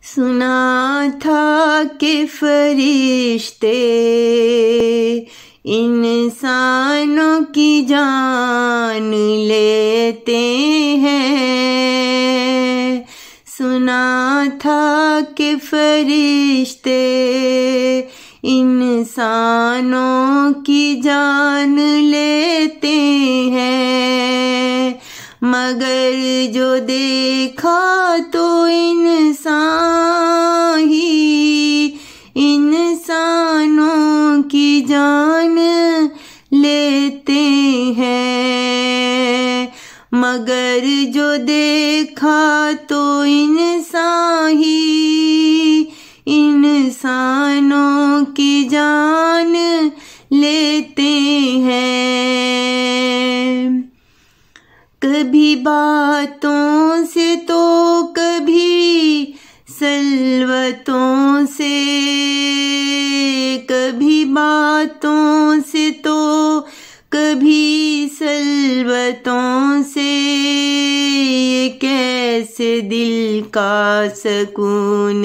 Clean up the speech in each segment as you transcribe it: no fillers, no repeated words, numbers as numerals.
सुना था कि फरिश्ते इंसानों की जान लेते हैं। सुना था कि फरिश्ते इंसानों की जान लेते हैं, मगर जो देखा तो इंसान ही इंसानों की जान लेते हैं, मगर जो देखा तो इंसान ही इंसानों की जान लेते हैं। कभी बातों से तो कभी सलवतों से, कभी बातों से तो कभी सलवतों से, ये कैसे दिल का सुकून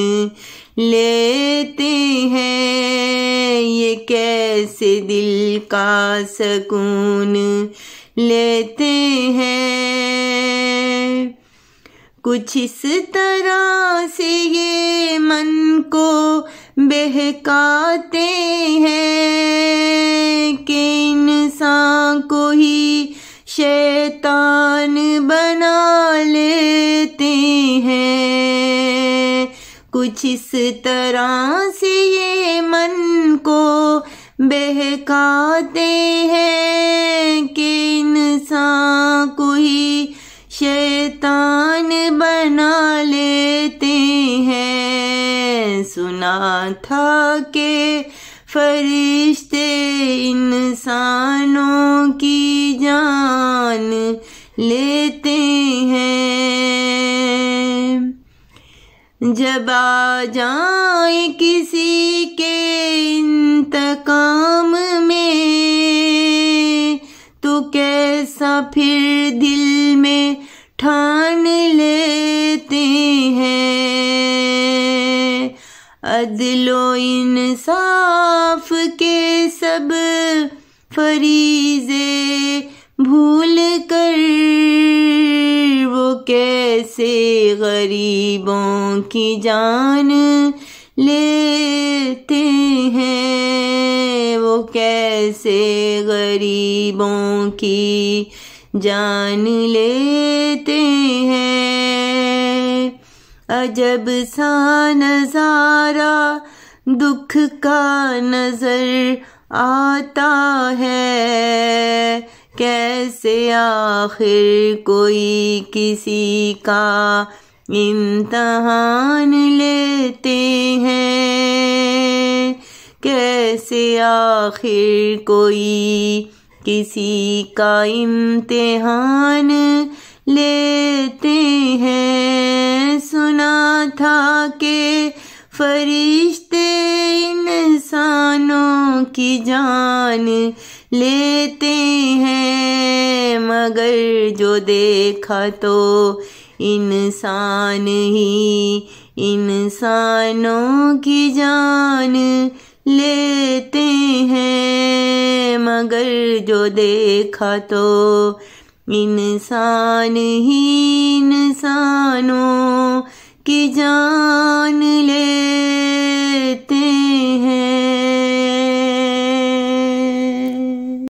लेते हैं, ये कैसे दिल का सुकून लेते हैं। कुछ इस तरह से ये मन को बहकाते हैं कि इंसान को ही शैतान बना लेते हैं। कुछ इस तरह से ये मन को बहकाते हैं कि इंसान को ही शैतान बना लेते हैं। सुना था कि फरिश्ते इंसानों की जान लेते हैं। जब आ जाए किसी के इंतकाम में, तो कैसा फिर दिल में ठान लेते हैं। अदलो इंसाफ के सब फरीज़े भूल कर, वो कैसे गरीबों की जान लेते हैं, वो कैसे गरीबों की जान लेते हैं। अजब सा नजारा दुख का नजर आता है, कैसे आखिर कोई किसी का इम्तिहान लेते हैं, कैसे आखिर कोई किसी का इम्तिहान लेते हैं। सुना था कि फरिश्ते इंसानों की जान लेते हैं, मगर जो देखा तो इंसान ही इंसानों की जान लेते हैं, मगर जो देखा तो इंसान ही इंसानों की जान ले